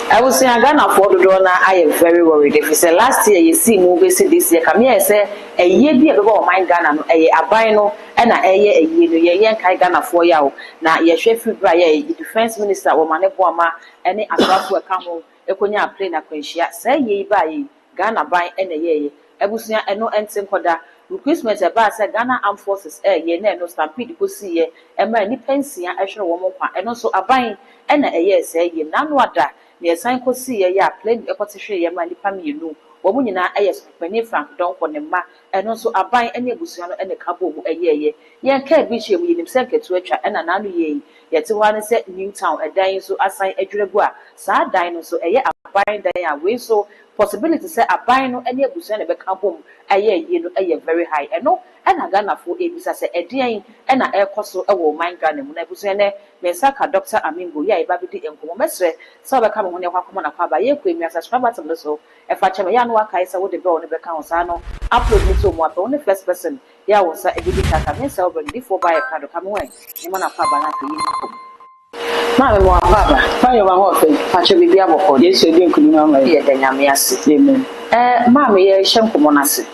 I was saying Ghana for the donor. I am very worried. If it's last year, you see movies this year. Come here, say a year be about my Ghana, a bino, and a year, Ghana for you. Now, your chef, the defense minister, or Maneboama, any as well come home, a conya plane a quenchia, say ye buy Ghana buy and a year. I was near and no ensign coda. Christmas about said Ghana Armed Forces, ye no stampede to see ye, and my pension, I should woman, and also a buying and a year say ye none what that. Near sign could see a plain a position your money pam you know, woman in our ayers, penny frank don't for them, and also a buying any busiano and a couple a year. Yan care which you will himself get to a chat and another year. Yet one said Newtown, a dying so assign a durable, sad dino so a year a buying day away so possibility say a buying no any busiano a couple a year, you know, a year very high. And no, and a gun for a business a day and a air cost a woman gun and when I was in there, Mensaka Doctor Amingo, ya baby and Commerce, so I come when you walk on a car by your queen as a scrubber of the soul. If I tell Yan Wakaisa would go on the Beccansano, upload me to one only first person. Ya was a good cat and myself before by a card to come away. You want to papa. Mamma, Papa, fire my husband, Patch will be able for this. You didn't know my dear Danyamias. Mamma, ye shampo monassi.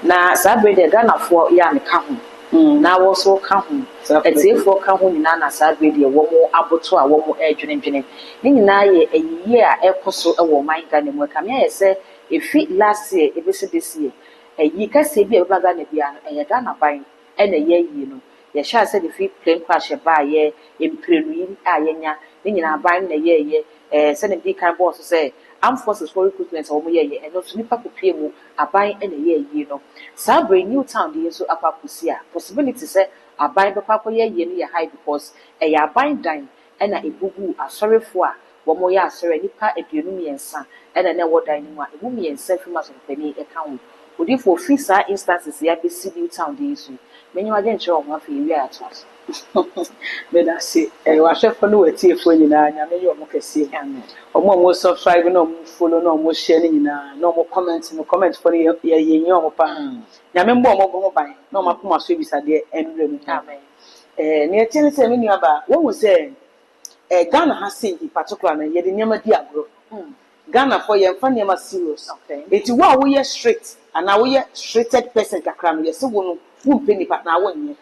Now, Saturday, Ghana for Yan come. Now also come. It's if for come Nana Saturday, one more abattoir, one more edge and engineering. Nina a year, a coso, a woman gun and work. I say, if it last year, if it's this year, a year can say be a bagana and a Ghana buying, and a year, you know. Ye shall say if we plane crash a buy ye in Peruin, Ayena, then I buying a year, sending big kind boss to say, Armed Forces for recruitment over ye, and not snipper to pay more, a buying in a year, you know. Sabri Newtown, the so upper Pusia, possibility say, I buy the papa ye near high because a ya buying dime, and a boo are sorry for one more ya, sir, any part of your and son, and I never dining one, a woman and self much of penny account. Would you for free instances, the ABC Newtown, the issue? When you are getting your one for you at once. But I say, I was for no tea for you now, I mean, you are see him. Or more subscribing, no follow, no more sharing, no more comments, no comments for the young pan. Yamembo more by no more Puma service at the end. Near Tennessee, many about what was saying. Ghana has seen in particular, and yet the name of Diagro. Ghana for your funny serious. It's why we are straight, and now we are straighted person. Kakram, yes, so penny but now 1 year.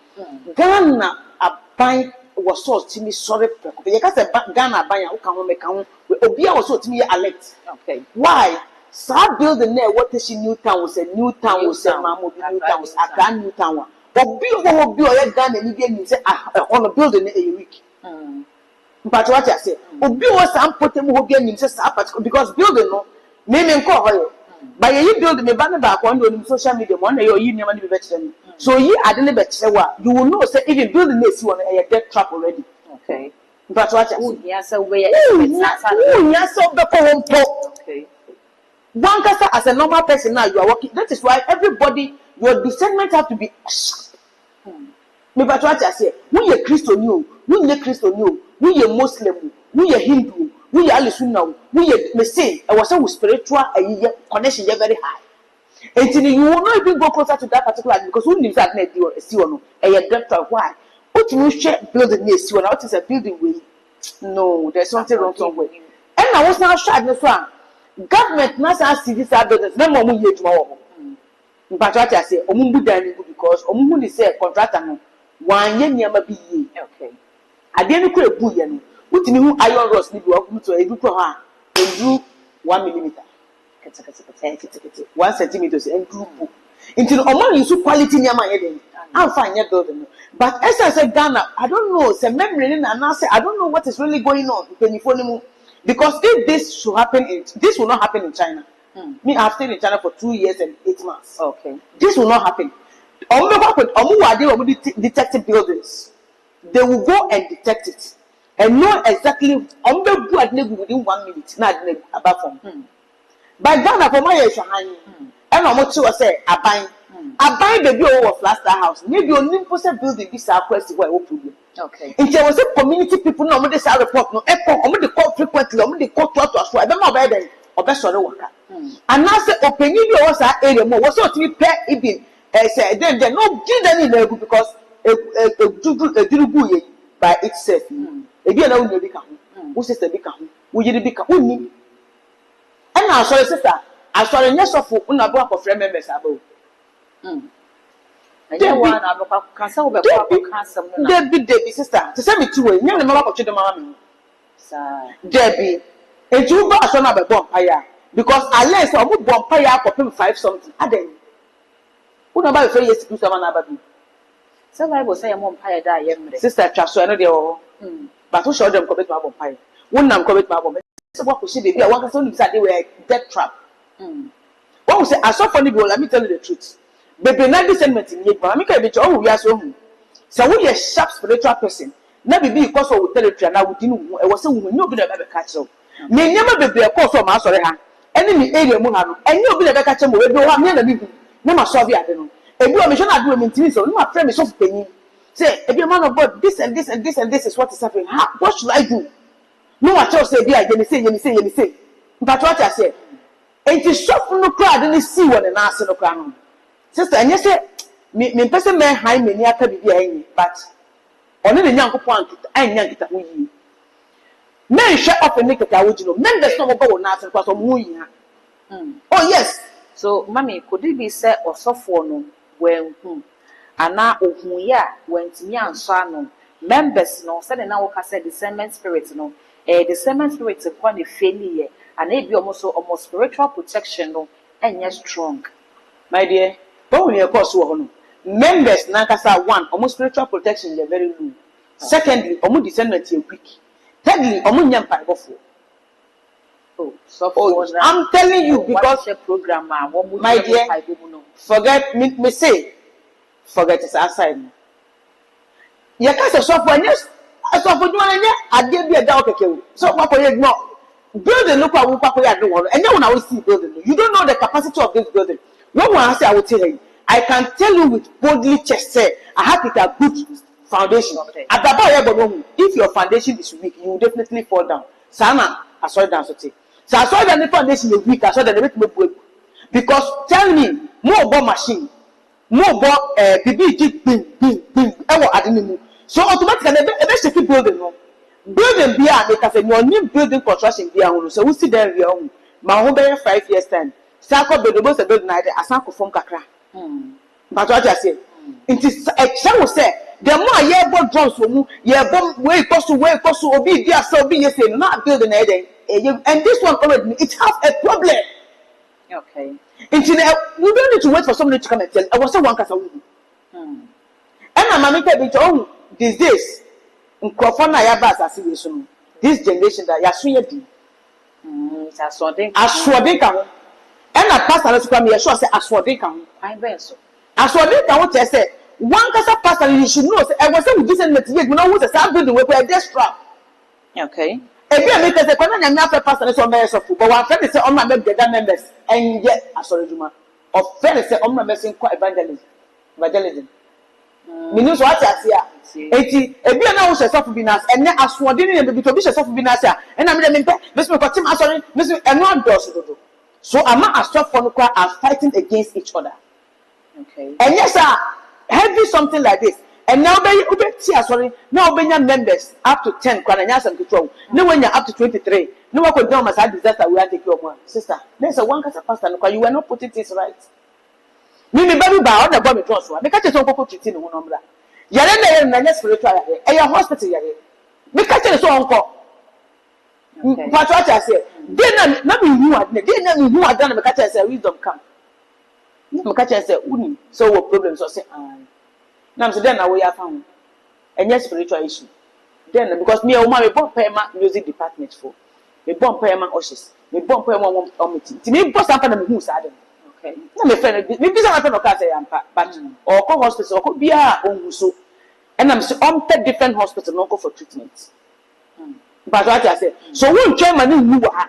Ghana a buy was so to me sorry. You can't say Ghana buy a come make count. Obia was so to me alert. Okay. Why? Start building there. What is in Newtown? Was a Newtown was a Mamu Newtown was a grand Newtown. But build Ghana and you say on a building a week. But what I say, Obi was some put him who be because building no name call her. By you build me banner back on social media one or you never be better. So you are the better you will know say even building this one a dead trap already. Okay. But what yes, so we yes, so okay. One case as a normal person now you are working. That is why everybody your discernment have to be me but what I say, we a Christian new, we a Christian new, we a Muslim, we a Hindu. We are listening now. We are saying I was so spiritual connection very high. And you will not even go closer to that particular because who lives at net you see one a director why? What you share building this one out is a building way. No, there's something wrong somewhere. And I was now shy this one. Government must ask this buildings, no more money tomorrow. But what I say, Omumbu dining because Omumbu is a contractor no 1 year never be okay. I didn't create bullion. Put me who iron rods need to walk to a good her and do 1 millimeter. 1 centimeter and group. Until Oman you so quality near my head. I'll find your building. But as I said, Ghana, I don't know, it's a memory and I say I don't know what is really going on because if this should happen, this will not happen in China. Me, I've stayed in China for 2 years and 8 months. Okay. This will not happen. Detective buildings. They will go and detect it. And know exactly within 1 minute, not about from. By Ghana for my age, and I'm not sure say I buy the bill of last house. Maybe on Nimposa building this our question where open. Okay. If there was a community people no more this report no echo on the call frequently on the call to us so I don't know about them or best on the worker. And now say opinion was our area more was not to be pair even say then they no give any level because a by itself. Ebi na wunye bika hu. Wo sister bika hu. Wo yiri bika hu. And now, sorry, sister, I saw a yes of una block of friend members above. Debbie, sister, to send me to a young mother to the mammy. Debbie, and you got some other bonfire because I let some bonfire for him 5 something. I didn't. Who know about 3 years to do someone about me? So I will say a bonfire die. Sister, trust you, I know they all. But who showed them commit my bonfire? One nam commit my bonfire. So what could she be? I want to say that they were death trap. What was I saw funny, let me tell you the truth. Baby, not discernment in it, but I'm going to be oh, we are so. So we are sharp spiritual person. Never be because of territory, and I would know I was so we know be the catch so. May never be a cause of my sorry, enemy area Muhammad, and you'll be the catch him, we don't have never no more Soviet. And you are mission I do maintain so my friend is of penny. Say, if you're man of God, this and this and this and this is what is happening. What should I do? No, I just say, yeah, you say. But what I say, it is soft no crowd and see what an answer no crown. Sister, and you say, me person may hide me near Kabi, but only the young point and young it with you. Men shut up and make a would you know, men there's no go now because of moving. Oh, yes. So, Mammy, could it be said or soft for no when and now ya went me and son members no said and now said discernment spirit no discernment spirit is quite a failure and it be almost spiritual protection no and yes strong. My dear, but when you course members Nankasa one almost spiritual protection they're very low. Secondly, almost discernment you're weak. Thirdly, almost young pipe before. I'm telling you because the program my dear, forget me say forget it's outside. You can't say software yes. I saw for you I gave you a doubt. So what you ignore? Building look at what I do and then when I will see building, you don't know the capacity of this building. What I say I will tell you. I can tell you with boldly chest say I have it a good foundation. At the bottom, if your foundation is weak, you will definitely fall down. Sana, I saw it down so I saw that the foundation is weak, I saw that the make because tell me more about machine, more about bing, I didn't know. So automatically, they should keep building. Building beer, they can say your new building construction beer. So we see them here. My home 5 years time. Sako building most of building idea. Asanko form kakra. But what I say, it is a chance say the more you have drums for you, you have way cost to obi there so be you say not building anything. And this one already it has a problem. Okay. Internet, we don't need to wait for somebody to come and tell. I was so one case and my mommy tell me to these days. This generation that Yasuya Aswadinka and a pastor let's come here, sure say Aswadinka. I'm very so. Aswadinka what I said. One casa pastor you should know. I was saying this and material, we know who's a sample the way we're desperate. Okay. If you make a second and after pastor is on very soft, but one friend is on my members and yet I saw Juma. Or friend is on my messing quite evangelism. Minus what I see. If you know what's a soft binas and then as one didn't be to be a soft binasa, and I'm the Miss McCottim, sorry, Miss and one does. So I'm not as soft for are fighting against each other. Okay. And yes, sir, heavy something like this. And now they sorry, now when your members up to 10, and some control. No when you're up to 23. No one could down as I disaster we are taking your one. Sister, there's a one cast pastor, you were not putting things right. Mimi baby bow the bomb cross one. Because it's so treating one number. Yelena and the spiritual a hospital. Because it's so uncle. But what I say, didn't know who had done because I said wisdom come. Because I said, so what problems or say, now so then we are found. And yes, spiritual issue. Then because me and my bomb payment music department for me bomb payment ushers, me bomb payment meeting. To me, boss something who's adding. Okay. No, my friend, maybe some of the but or co hospital or could be a Owusu. And I'm on 10 different hospitals no go for treatment. But what I say, so one Germany knew what.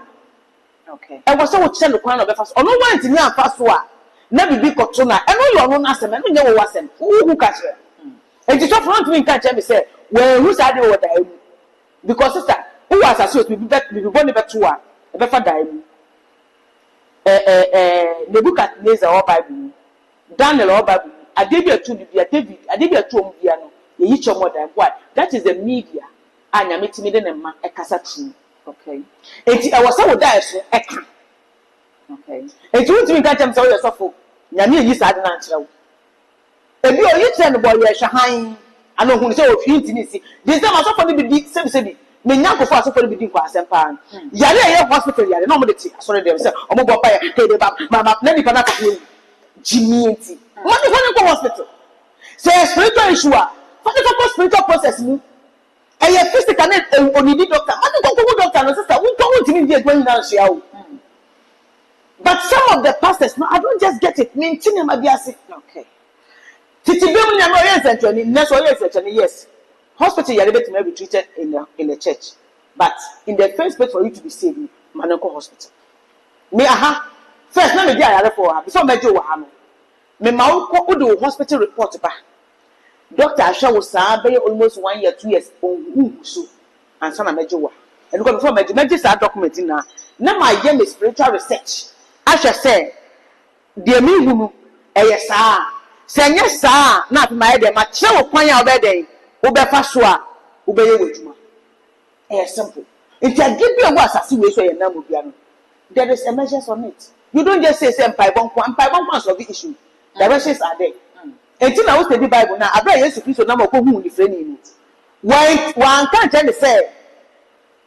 Okay. I was so send the crown of the first. Oh, no one to me and fast one. Never be cotona. And all your own answer, and you wasn't. Who catch her? And it's front me catch me say, well, who's I do what I do? Because sister, who was associated with that, we will be better one, a better dying. Nebuchadnezzar or Bible, Daniel or Bible, I did your two, David, I did your two, each of more than what? That is the media. And I'm meeting me then a cassette. Okay. I was so die. Okay. And you want to catch them so you're so Yami is at an answer. And you send the boy, Shahain. I know who say of intimacy. This time I saw for the big same. Menyanko for so for the big class and pan. Yale hospital, yale, normally, sorry, they say, or mobile fire, Mama, Nanny Panaka, Jimmy. What is one hospital? Say, spiritual issue. What is the spiritual process? And your physical only doctor. I don't go to doctor and sister. We don't want to be going down. But some of the pastors, no, I don't just get it. Maintain my bias. Okay. Yes. Hospital, you are able to be treated in the church. But in the first place for you to be saved, Manako Hospital. Me, first, let me get a for her. Before I do what me Mauko do hospital report back. Doctor Asha was almost 1 year, 2 years on Owusu and Sana Mejoa. And before my document in now. Now my game is spiritual research. Asha said, dear me, who, yes, sir. Say yes, sir. Not my idea, my child point out that day. Ube Fasua, Ube Wejuma. Simple. If I give you a was a situation, there is a measures on it. You don't just say, Pai Bonk of the issue. Directions are there. Until I was the Bible now, I bet you to number of whom the friend in it. Why one can't tell the say,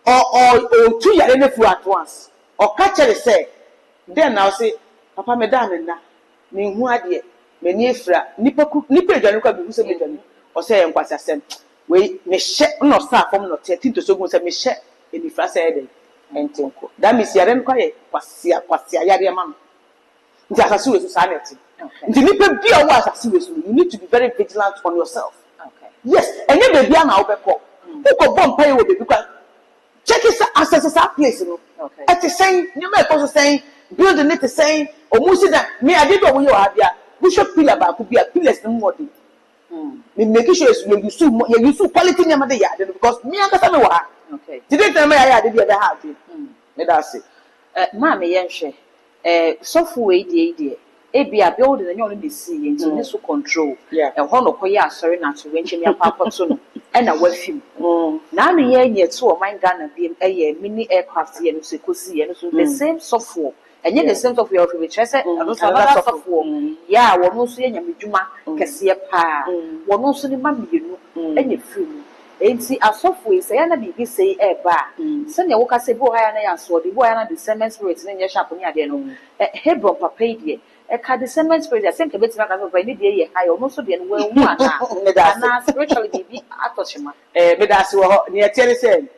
or 2 years at once, or catch the say. Then I'll say, Papa Madame, me who are dear, me near Fra, Nipper Januka, who said, or say, and what's I said, wait, me share no star from not 13 to so much, me share in the first day. And Tinko. That means you are quiet, what's your mamma. That's a society. You need to be very vigilant on yourself. Okay. Yes, and you may be an overcall. Who could bomb pay with because check it as a place. Okay. At the same, you may also say, building it the same, or most that me, I did what you are there. We should feel about could be a pillar no more. Making sure you so quality in the yard because me and the okay. Today, tell me I did the other half. That's it. Mammy, yes, software, dear. Ebi building and you only see into this control. Yeah, and one of Koya, sorry, not to venture me a papa soon, and I will film. Now, near 2 of mine gun and being a mini aircraft here, and so could see, and so the same software, and yet the same software of which I said, and also another software. Yeah, one no see any Juma, Cassia Pa, one no see the mammy, you know, any film. And see, our software say, and I be say, bar. Send your work, I say, boy, and I saw the boy and the same spirits in your shop on your dinner. Hebron papadia. A card cement spirit, I think a bit like a day, I almost didn't well one. And spiritually be Atoshima. Medas near Terry said,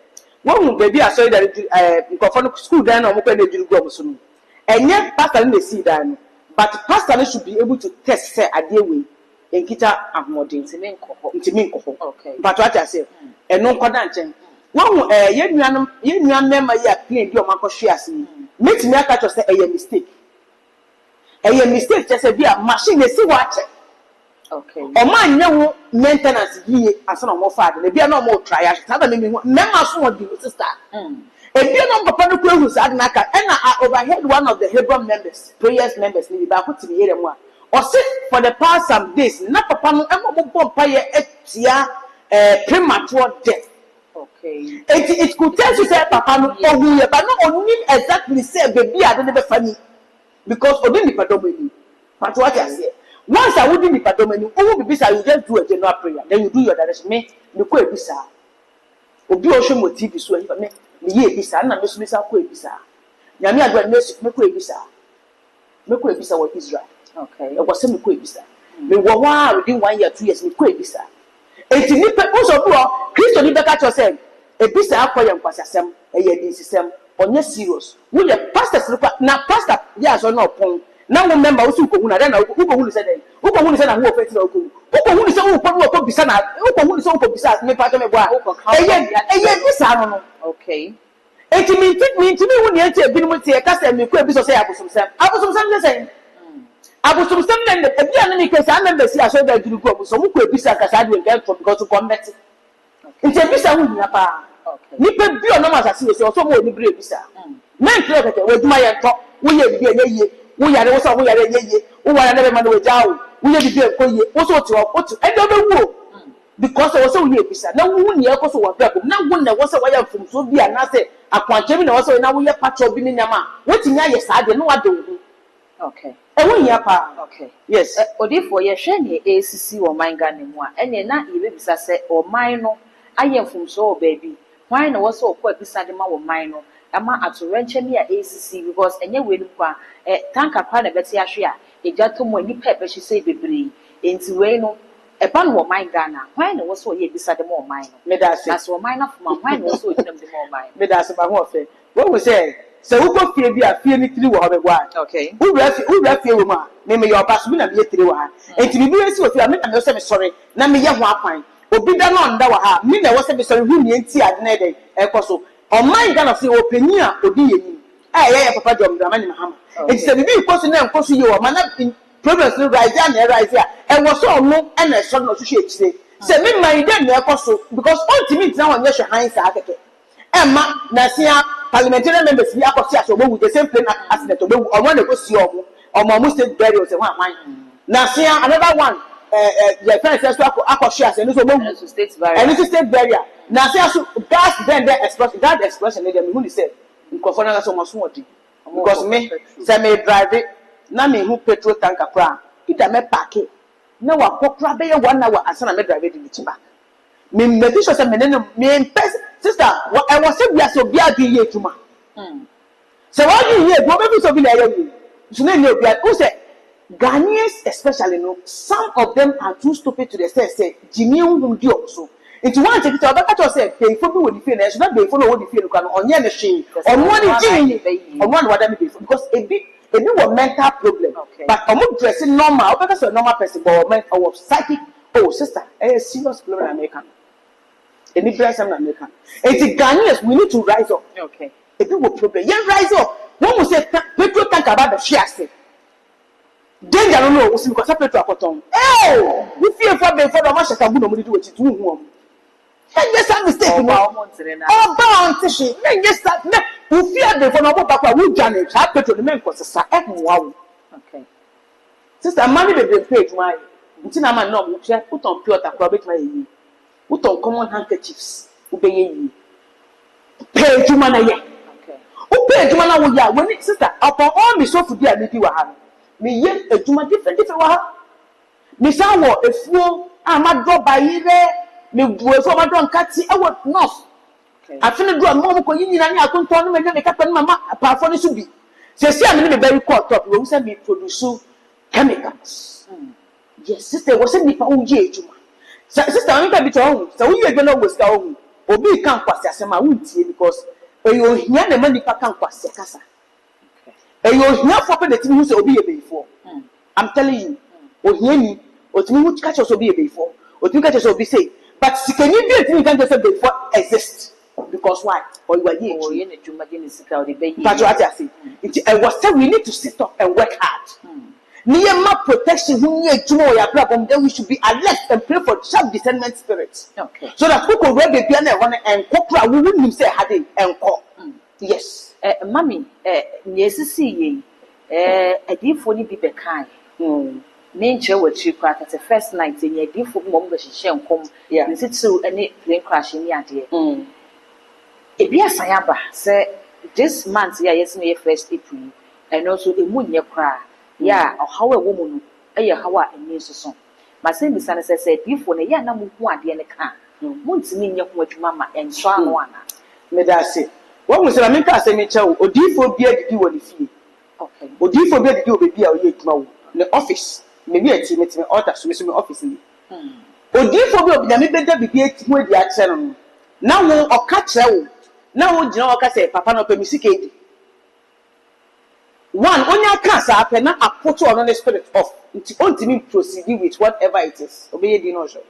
one baby, I saw that school down or open the go soon. And yet, Pastor may see that, but Pastor should be able to test a day way in Kita and more things in Minko. Okay, but what I say, and no connection. One young member here playing your Marco shares me. Makes me catch us a mistake. A mistake just a machine, they see what. Okay. Or my young maintenance ye as no more father, they be no more triage. Tell me, never saw the sister. And you know, Papa who's at Naka, and I overheard one of the Hebron members, prayers members, maybe back to the area more. Or sit for the past some days, not Papa no premature death. Okay. It could tell you, say, Papa no, but not only exactly say, baby, I don't ever funny. Because within the padomini, but what I say, once I wouldn't be padomini, who will be beside you just do a general prayer, then you do your direction. Me, the quay bisa. Obi ocean motive is when me, ye bisa, and I'm Miss Quay bisa. Yamia got nurse, me quay bisa. Me quay bisa with Israel. Okay, it was semi quay bisa. Me were within 1 year, 2 years, me quay bisa. And to me, also, Christo Nibaka said, a bisa acquire Passasem, a year system. On your serious, will your pastors look at now, pastor? Yes or no? Now, remember, who then who said, who said, who offends no good, who is all for Bisana, who is all for Bisas, me part of my wife. Okay. It means to me when you have been with the custom, you could be so say, I was some the same. I was some and the enemy because I remember see I saw that you go, so who could be such as I will get from because to combat it. It's a visa with Napa. Nipa bi ono ma sase we so mo ni bre bisa men tro keke we duma ye to wo ye bi ye wo yare wo so wo yare ye wo wara na be ma no jawo wo ye bi ko ye wo so ti o ti e do be wo because wo so wo ye bisa na wo ni e ko so wo be na wo na wo so wo ya fum so bi ana se akwanche na also na wo ye patro bi ni nyama wetimi aye saade no wado okay e wo hia pa okay yes odifo ye hwe ne ACC wo man ga ne mu a ene na ye bebisa se o man no aye mfumso o baabi why na wo so okọ abisa de ma wo man no ama atorenche ne a ACC because enye we ni kwa tanka kwa na beti ahwe a eja to mo ni pepe hye sei bebre enti we no eba no wo man Ghana why na wo so ye bisa de ma wo man no me da se na so wo man na fuma why na wo so odinam de ma wo man me da se ba ho fe wo we say se wo go fie bi a fie ni tiri wo ho be gwa okay wo bra fie wo ma me yo pass bi na me tiri wo ha enti bi bi esi wo fie a me na me se me sorry na me ye ho akwan obi da no nda wo ha me na wo se me sorry hu ni enti ade na de ekoso o man Ghana say opani a odi yeni ye papa jom drama ni Mahama enti se bi ikoso na enkoso ye wo ma na problems no rise and rise here and was so no and so no so she say me mind dem na ekoso because ultimate na won ye hwe han sa akeke emma na sia parliamentary members bi akosi aso obo the same plane accident obo omo na go si omo state burial say wan na sia another one the friend says akosi aso no so obo state burial na sia so gas then the expression dem who say nkofo na so mo so odi because me say me drive na me hu petrol tanker pra ida me parke na wa kokra be ye 1 hour asana me drive di chiba me make sure say me sister I was say we are so bia di ye tuma so what you hear go be so bi na ye so na ne bia who say Ghanaians especially no some of them are too stupid to the say Jimmy hu di also it one take it about to say pay for me with the fee na so na pay for no the fee no kan onye ne hwe on one di on one wada me pay for because a bit mental problem but I'm dressing normal because a normal person but or psychic sister a serious problem in America any place in America it's Ghanaians we need to rise up okay a big problem yeah rise up when we say people think about the fear danger no we see because petrol akoton we fear for the much that we no do what it do yes some mistake no bound to she yes that we fear the for no papa we jane cha petrol men ko sesa wow okay sister money be pay my nti na man no mo hwe uton pure takwa betuma yi uton common handkerchiefs ubeye yi pay juma na ye okay u pay juma na wo ya when sister upon all me so fudi a me bi wa ha me ye ejuma different wa ha me sa wo efuo amado bayire me buefo amado nkati e wo north okay afini do mo ko yinyina ni akonton no me me kapa no mama paafo ni so bi se se am ni me very cut up we say me produce chemicals yes sister was say nipa unje ejuma sister anka bi to hu so wo ye no go sta hu obi kan kwase asema wuntie because eyo hia na manipa kan kwase kasa okay eyo hia for pe detimi hu say obi ye beifo I'm telling you ohia ni otimi hu catch us obi ye beifo otimi catch us obi say but sikani bi etimi kan say beifo exist because why or you are here oh ye na juma ge ni sika o de be but what I say it was say we need to sit up and work hard Niyama protection who near Jumo ya problem, then we should be alert and pray for sharp discernment spirits. Okay. So that people read the piano and copra we wouldn't say had it and call. Yes. Mommy, yes, see ye, a deep for you be kind. Nature what you crack at the first night in your deep for mom that she shall come. Yeah, and sit so and it plane crash in the idea. It be a sayaba, say this month, yes, me first April, and also a moon your cry. Yeah, or how a woman, how a news song. My same son says, before the young woman who are the car. Won't mean your mamma and so on. Medasi. What was America say, Mitchell, or do for beer to do what you feel? Okay. Or do for beer to do baby or yet now? The office, maybe a team at my orders with my office. Or do for the better be with the accent. Now, or catch out. Now, you know, I say, Papa no permisic. One, when you can't say, I put you on the spirit of ultimate proceeding with whatever it is. Obey the notion.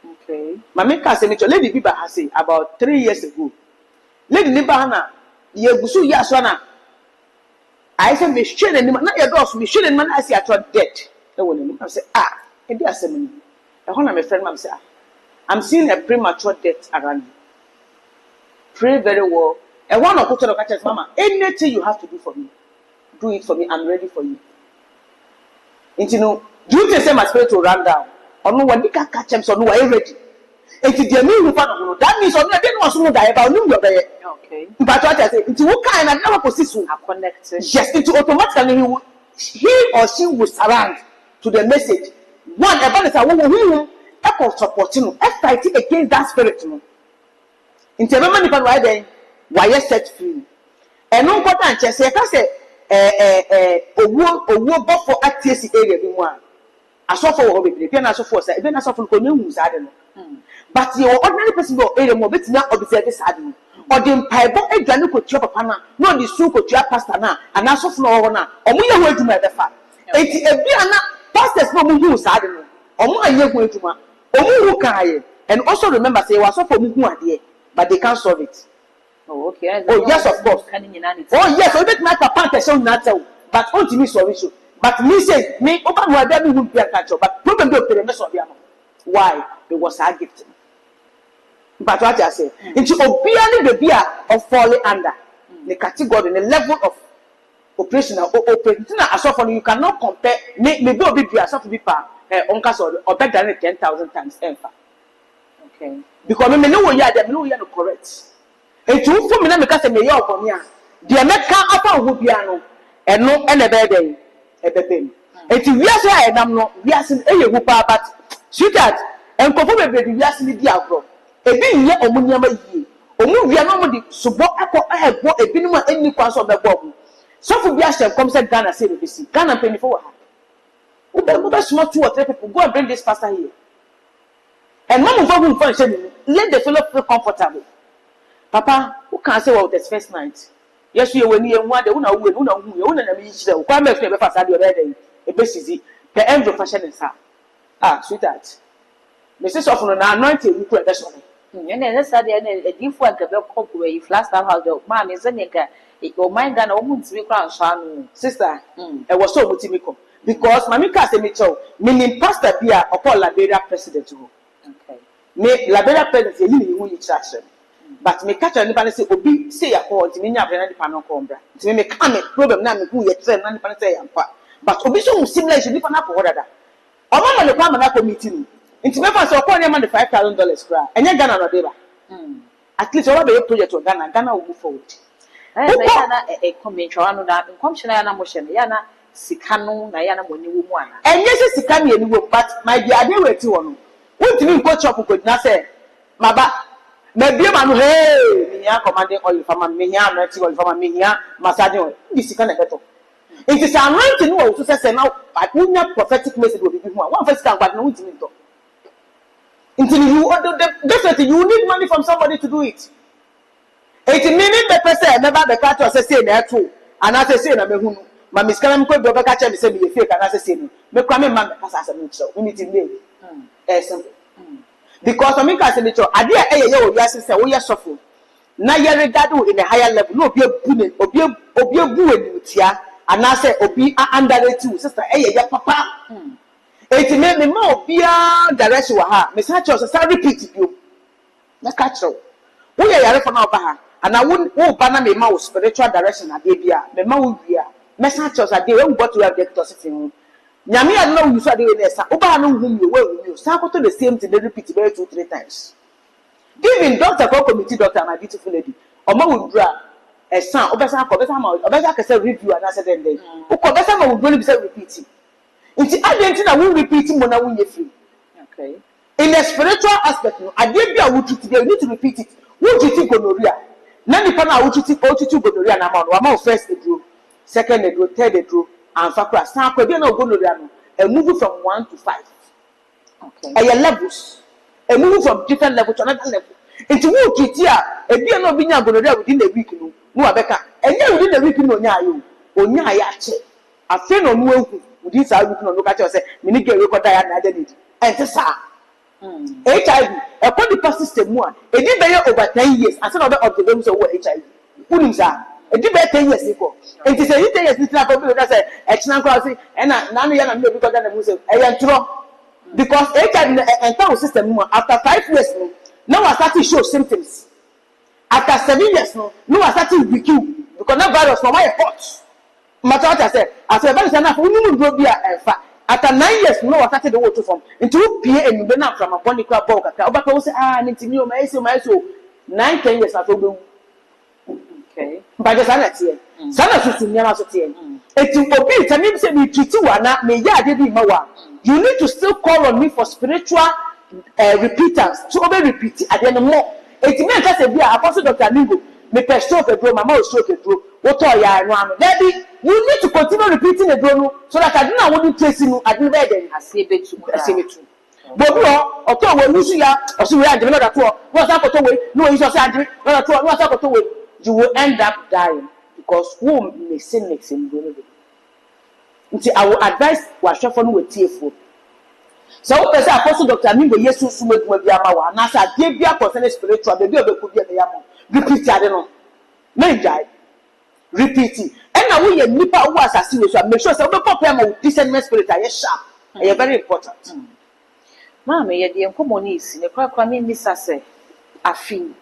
Okay. My main say, Lady Biba has said about 3 years ago. Lady Nibana, Yegusu Yaswana. I said, we shouldn't, not your doors, we shouldn't, man. I see I tried dead. The one I say, it is a minute. I want my friend, Mam say, I'm seeing a premature death around you. Pray very well. And one of the catches, Mama, anything you have to do for me. Do it for me. I'm ready for you. And you know, do you say my spirit will run down? Or no one can catch him, so no, are you ready? Enti de me hu fa no. That means on dey no so no die ba onum your dey. Okay. But what I say, into what kind of never position Are connected. yes, into automatically he or she will surround to the message. One about is a woman who echo supporting fighting against that spirit. Into a man why then why you set free. And no important chess, I can say a war for at TC area in one. I saw for baby, then I saw for say, then I saw for Conumus, I don't know. But your ordinary person go area more bit not observe this admin. Or the Pibo a Janu could chop upon her, no the soup could chop pasta now, and also floor now, or we are going to my befa. It's a biana pastors no who is admin, or more year going to ma, or who can and also remember say was for Mugu, but they can't solve it. Oh, okay. Oh, yes, of course. Oh, yes, I bet my papa show not but only me solution. But me say, me, open my daddy would be a catcher, but problem don't pay the mess of the why? It was a gift. But what I say, into obeying the beer of falling under the category, the level of operational or open. As often you cannot compare, maybe be beer, so to be par, or better than 10,000 times. Okay. Because me know you are the no correct. And two for me, because I may your for me. The American upper would be no, and no, and a baby, a baby. And to we are and I'm not, we are seeing a whooper, but sweetheart, and conform baby, we are seeing the outro. A being yet or munyama ye. Or we are normally support I have bought a minimum any class of the bomb. So for Biasham comes at Ghana, say the see, Ghana penny for her. What small 2 or 3 people go and bring this pastor here. And mom of function, let the fellow feel comfortable. Papa, who can't say what this first night? Yes, you when you want the one who and I mean, so come back to the first day, a basic, the end of fashion is her. Ah, sweetheart. Mrs. Often anointed, you put this one. And then that's a different couple where you flash that house, ma'am, is a nigga. It will mind than a woman's be crowned, sister. It was so mutimiko. Because Mamika said, Mitchell, meaning Pastor Bia or Paul Liberia president. Okay. Me Liberia president, you will traction. But me catch anybody say, Obi, say a call to me, never any panel combra. To me, come problem now, who yet said, none of say, but Obi so similar to different apple order. Or Mamma the Pamanaco meeting. Into my so call him the $5,000 cry, and you're gonna deba. At least all the project to Ghana will move forward. A comment, that in Commissioner Motion, Yana, Sikano, Diana, when you want. And yes, it's coming anyway, but my dear, they were two on. What do you go chop could not say? Maba, maybe a man, hey, me commanding oil from me here, not oil from me here, massaging. This is kind of better. It is a right to know to say now, I would not prophetic message will be given one first time, but no to me. Until you definitely you need money from somebody to do it. 80 minutes the person never the catch us say there too. And as I say na me hunu. Ma Miss Kalam ko be catch me say me fake and as I say no. Me kwa me man pass as me so. We need to name. Simple. Because me ka say me so ade e ye wo wiase say wo ye sofo. Na ye regard in a higher level. No obi ebu obi ebu enu tia and as say obi underrate you sister e ye papa. It made me more be direction with her. Miss Hatcher was a repeat you. That's catcher. We are for now, and I wouldn't banner me mouse spiritual direction at Abia. Me mau be Miss Hatcher, I didn't want to have the tossing. Yami, I know you saw the nessa. Obano, whom you were, you sample to the same thing, they repeat very 2-3 times. Giving Doctor Committee Doctor, my beautiful lady, or Mo Dra, a son, Obesa, Obesa, say review and answer them day. Obesa would really be repeating. Into Argentina will repeat him when I win you free. Okay. In the spiritual aspect, I did be a wood today, you need to repeat it. Would you think gonorrhea? None upon our would you think gonorrhea and amount. First the drew, second the drew, third the drew, and Fakra. Now, could be no gonorrhea and move from 1 to 5. Okay. A levels. A move from different level to another level. Into wood kitia, a beer no being gonorrhea within the week, no, Becca. And then within the week, no, Nyayo, or Nyayache. A friend of Mugu. This I would not look at you and say, Minike record identity. And this HIV, a political system more. It did better over 10 years, and some of the those who were HIV. Unimsa, it did better 10 years ago. It is a little years little people that say, Exnan Crossing, and none of them because of the Muslim. Because HIV entire system more after 5 years, now I start to show symptoms. After 7 years, no, I start to be because that virus from my hot. Matter what I said, as a very enough, we will grow beer and fat. after 9 years no what started the water from into PA and you now from a body crab ball kaka say nitimi o my so 9-10 years after we okay but just that here sana susu nyama so tie eti obi tani say me treat wa na me ya de bi ma wa you need to still call on me for spiritual repeaters so obe repeat at the more eti me nka say bia apostle Dr. Mingo me per stroke a mama o stroke a draw what ya no am daddy you need to continue repeating the draw so that I don't want to trace you at the bed asebetu bobi o to we lusu ya o so we anje na da to what say koto we no you so say anje na to what say koto we you will end up dying because who may sin next in the nti I will advise wahwefo no wetiefo so we say apostle Dr. Mingo yesu sumeduma bia ma wa na sa de bia concern spiritual be obeku bia me yamo repeat ade no me jai repeat and na we nipa wo asase we so make sure say we pop am with discernment spirit are sharp e very important mama ye de enkomo ni isi ne kwa me misa say afin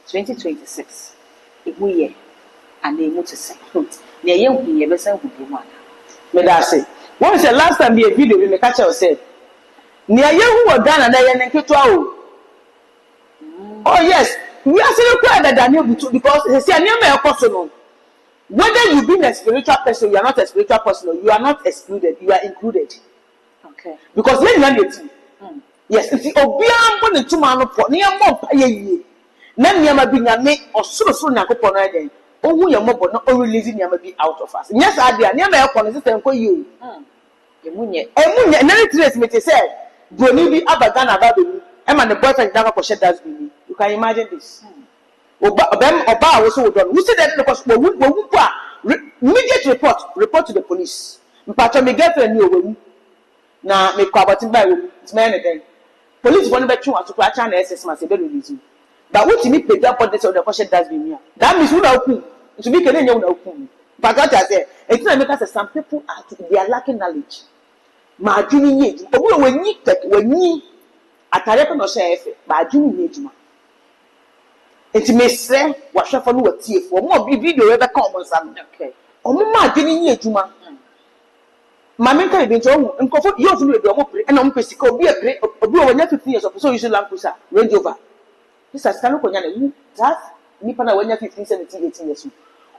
2026 ehuye and emu to say na ye huye be say huye mu ana me da say when say last time be a video we make catch said na ye hu wa Ghana na ye nketo o oh yes we are still quite that Daniel because he say na me ekoso no whether you be a spiritual person you are not a spiritual person you are not excluded you are included okay because when you are the yes if obi ambo ne tuma no po ne ambo pa ye yie na niam bi nyame osoro nyakopɔ no again ohu ye mobo no o release niam bi out of us yes adia niam e kɔ no system kɔ yi o emunye na trace me te say broni bi abaga na ba be mu e ma ne boyfriend da kɔ shedders bi you can imagine this oba wo so wo do we say that because wo po a immediate report to the police mpacho me girlfriend ni owu na me kwa batin by wo it's me anything police won be tun atoko acha na ss ma se be release but what you need pay that body so the question does be me that means who na oku to be kele nya who na oku but what I say it's not make us some people they are lacking knowledge ma adwini nye obu wenyi atare ko no share efe ba adwini nye ejuma enti mesre wahwefo no watiefo mo bi video we be ka omo nsam okay omo ma adwini nye ejuma mama nka bi nto nkofo yo fu no ebi omo pre na omo pesika obi epre obi o wanya 15 years of so use Land Cruiser Range Rover this is kanu konya na that nipa na wanya 15 17 18 years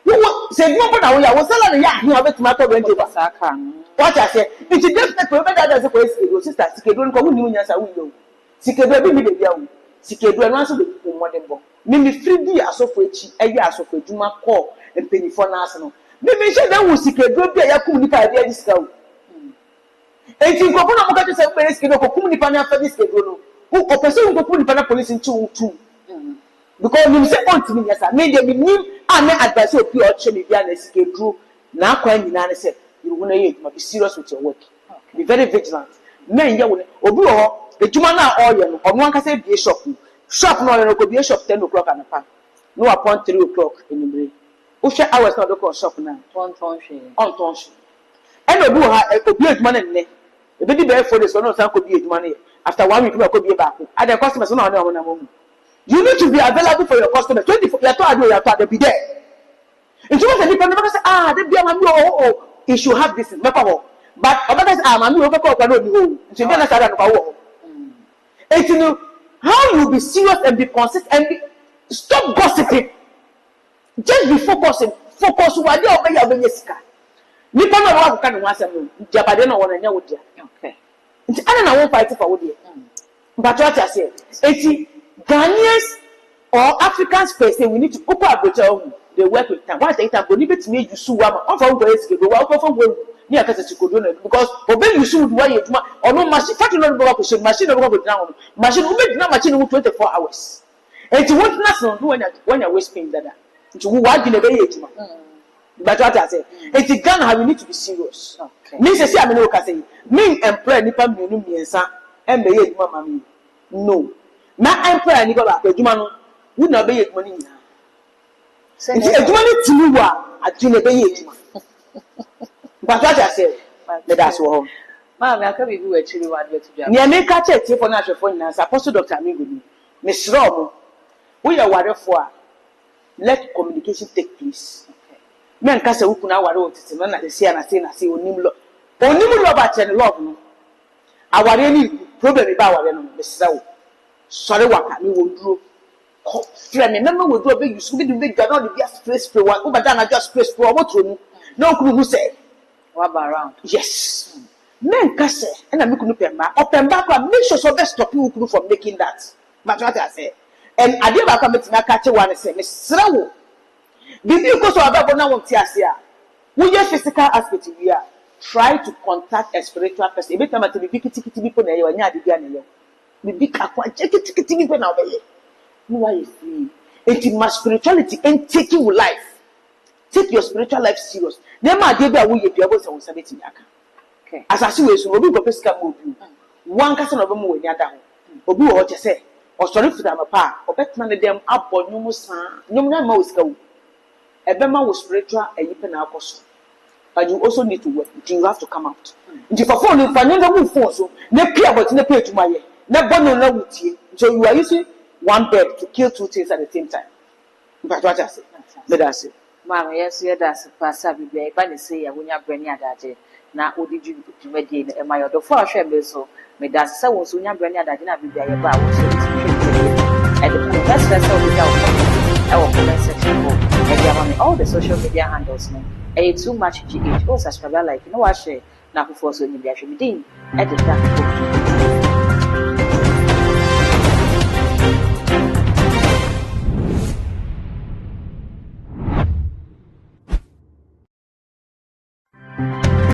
wo se bi omo na wo ya wo sala na ya hi obetima to Range Rover saka what I say it is definitely we better than say sikedo sister sikedo nko wo ni munya sa wo yo sikedo bi mi de bia wo sikedo no aso be ko modern bo mi free bi asofo echi eyi asofo eduma call empenifo na ase no mi she dan wo sikedo bi ya kum nipa bia di sika wo enti nkofo na mo ka say pe sikedo ko kum nipa na fa di sikedo no o person ko kum nipa na police nchi wo tu because you say on to me yes me dey nim and me advice o pi o che me bia na sikedo na akwa nyina na say you wanna be serious with your work okay. Be very vigilant men ya wona obi ho ejuma na all ye no ono anka say be shop no go be shop 10 o'clock anapa no upon 3 o'clock anymore o hwe hours na do shop na ton hwe and obi ha obi ejuma na nne e be be for this no san ko bi ejuma na after 1 week na ko bi back and the customers no na mo you need to be available for your customers 24 you to be there if you want to be never say they be am he should have this but others mami we ko kwa no ni o nti na sada no kwa wo and you know how you be serious and be consistent and stop gossiping just be focus what dey obey your sika ni pa na wa ka no asem no jabade no wona nya wo dia okay nti ana na wo fight for wo dia but what I say eti Ghanaians or Africans per se we need to open our hotel they work with time why take time go ni betime yusu wa ma on fa wo esike go wa ko wo ni akase sikodo na because obe yusu do wa yeduma ono machine factory no go ko machine no go dina ono machine wo be dina machine wo 24 hours enti what na so do when you waste pain dada nti wo wa dina be yeduma but what I say enti Ghana we need to be serious okay me say am no ka say me employ nipa mienu miensa em be yeduma mami no na employ ni go ba eduma no wo na be yeduma ni nyina nti eduma ni tumi wa adwene be yeduma but what I say let us go mama aka bibi we chiri wa de to jam ni ame ka che tie for na hwefo nyina sa apostle Dr. Mingo ni me sro mo wo ya warefo a let communication take place okay men ka se wo kuna ware otete na de sia na say onim lo Only when you about love no. Our any problem about our no. Sorry, what can you do? Friend, remember we do a big, you should be the big, not the best place for one, but then I just press for what room. No, who say, What around? yes. Men can say, and I'm looking open back, make sure so best stop you from making that. But what I say, and I did back to my catcher one and say, Miss Slow. Did you go to a double now of Tiasia? We your physical aspect we are. Try to contact a spiritual person. Every time I tell you, people na you and you the big aqua, chicken now. You are free. It's my spirituality and taking your life. Take your spiritual life serious. Never did that we be able to submit to Yaka. Okay. As I see, we will go pesca move you. One cousin of them when you're down. Or do what you say. Or sorry for them apart. Or better than them up or no more son. No more go. A Bempah was spiritual and you can also. But you also need to work. You have to come out. If you perform, if I never move for so, no care about no pay to my year. No bundle no with you. So you are using one bird to kill two things at the same time. But what I say, let us say, Mamma, yes, that's a pass. I be able to say, I will not bring you that day. Now, what did you do? And my other four share so, may that's so soon. You bring you that dinner be there about. And the best vessel without our comment section and all the social media handles. Too much GH. Oh, subscribe like you know, I share now before so you be actually edit that.